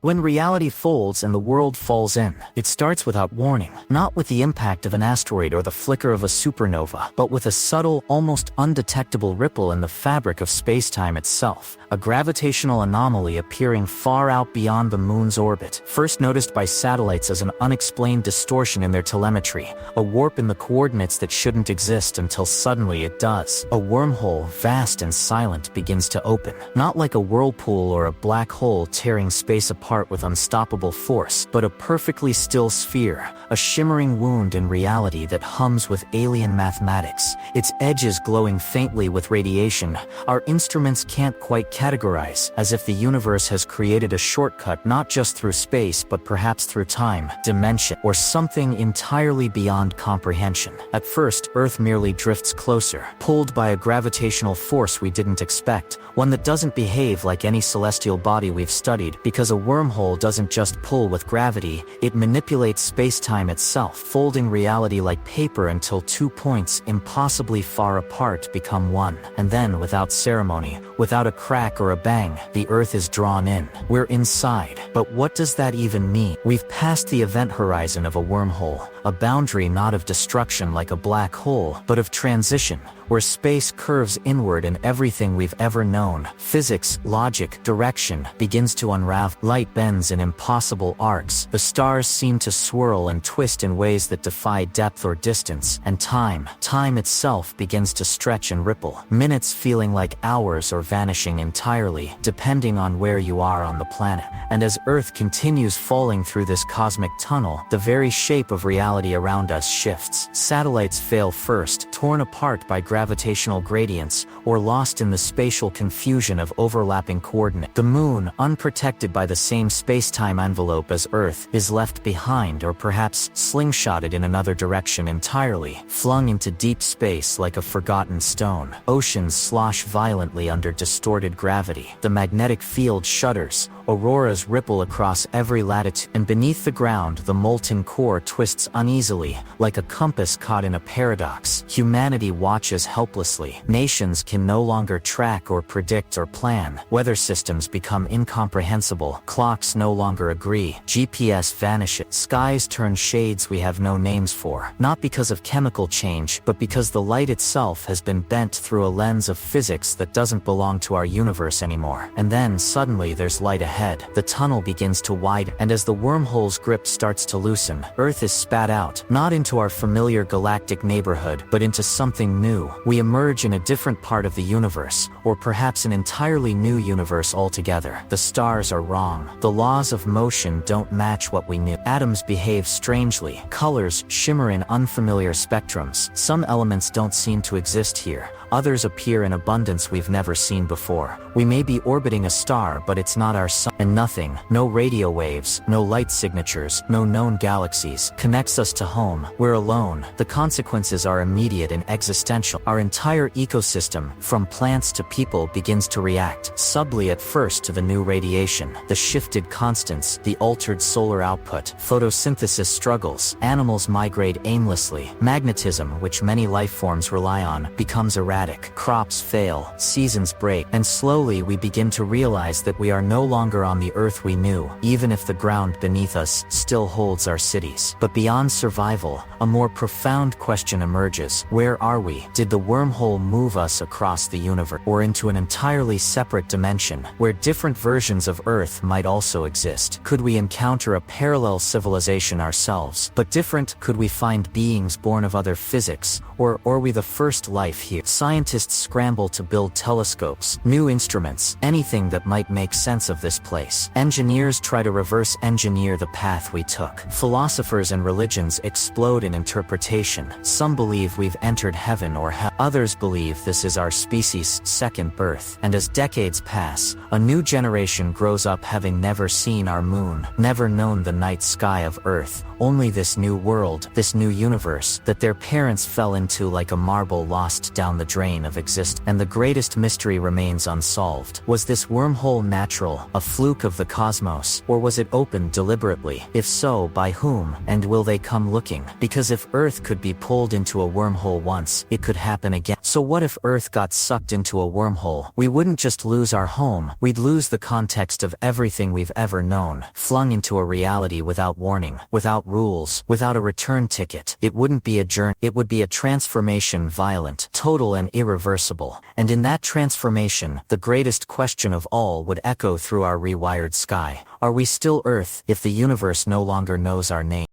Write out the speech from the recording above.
When reality folds and the world falls in, it starts without warning, not with the impact of an asteroid or the flicker of a supernova, but with a subtle, almost undetectable ripple in the fabric of space-time itself, a gravitational anomaly appearing far out beyond the moon's orbit, first noticed by satellites as an unexplained distortion in their telemetry, a warp in the coordinates that shouldn't exist until suddenly it does. A wormhole, vast and silent, begins to open, not like a whirlpool or a black hole tearing space apart with unstoppable force, but a perfectly still sphere, a shimmering wound in reality that hums with alien mathematics, its edges glowing faintly with radiation. Our instruments can't quite categorize, as if the universe has created a shortcut not just through space but perhaps through time, dimension, or something entirely beyond comprehension. At first, Earth merely drifts closer, pulled by a gravitational force we didn't expect, one that doesn't behave like any celestial body we've studied, because a wormhole doesn't just pull with gravity, it manipulates space-time itself, folding reality like paper until 2 points impossibly far apart become one. And then, without ceremony, without a crack or a bang, the Earth is drawn in. We're inside. But what does that even mean? We've passed the event horizon of a wormhole, a boundary not of destruction like a black hole, but of transition, where space curves inward and everything we've ever known, physics, logic, direction, begins to unravel. Light bends in impossible arcs, the stars seem to swirl and twist in ways that defy depth or distance, and time itself begins to stretch and ripple, minutes feeling like hours or vanishing entirely, depending on where you are on the planet. And as Earth continues falling through this cosmic tunnel, the very shape of reality around us shifts. Satellites fail first, torn apart by gravitational gradients, or lost in the spatial confusion of overlapping coordinates. The moon, unprotected by the same space-time envelope as Earth, is left behind or perhaps slingshotted in another direction entirely, flung into deep space like a forgotten stone. Oceans slosh violently under distorted gravity. The magnetic field shudders, auroras ripple across every latitude, and beneath the ground the molten core twists uneasily, like a compass caught in a paradox. Humanity watches helplessly. Nations can no longer track or predict or plan. Weather systems become incomprehensible. Clocks no longer agree. GPS vanishes. Skies turn shades we have no names for. Not because of chemical change, but because the light itself has been bent through a lens of physics that doesn't belong to our universe anymore. And then, suddenly, there's light ahead. The tunnel begins to widen, and as the wormhole's grip starts to loosen, Earth is spat out, not into our familiar galactic neighborhood, but into something new. We emerge in a different part of the universe, or perhaps an entirely new universe altogether. The stars are wrong. The laws of motion don't match what we knew. Atoms behave strangely. Colors shimmer in unfamiliar spectrums. Some elements don't seem to exist here. Others appear in abundance we've never seen before. We may be orbiting a star, but it's not our sun. And nothing, no radio waves, no light signatures, no known galaxies, connects us to home. We're alone. The consequences are immediate and existential. Our entire ecosystem, from plants to people, begins to react, subtly at first, to the new radiation, the shifted constants, the altered solar output. Photosynthesis struggles. Animals migrate aimlessly. Magnetism, which many life forms rely on, becomes erratic. Crops fail, seasons break, and slowly we begin to realize that we are no longer on the Earth we knew, even if the ground beneath us still holds our cities. But beyond survival, a more profound question emerges. Where are we? Did the wormhole move us across the universe, or into an entirely separate dimension, where different versions of Earth might also exist? Could we encounter a parallel civilization ourselves, but different? Could we find beings born of other physics, or are we the first life here? Scientists scramble to build telescopes, new instruments, anything that might make sense of this place. Engineers try to reverse engineer the path we took. Philosophers and religions explode in interpretation. Some believe we've entered heaven or hell. Others believe this is our species' second birth. And as decades pass, a new generation grows up having never seen our moon, never known the night sky of Earth, only this new world, this new universe, that their parents fell into like a marble lost down the drain of existence. And the greatest mystery remains unsolved. Was this wormhole natural, a fluke of the cosmos, or was it opened deliberately? If so, by whom? And will they come looking? Because if Earth could be pulled into a wormhole once, it could happen again. So what if Earth got sucked into a wormhole? We wouldn't just lose our home, we'd lose the context of everything we've ever known, flung into a reality without warning, without rules, without a return ticket. It wouldn't be a journey, it would be a transformation, violent, total and irreversible. And in that transformation, the greatest question of all would echo through our rewired sky. Are we still Earth if the universe no longer knows our name?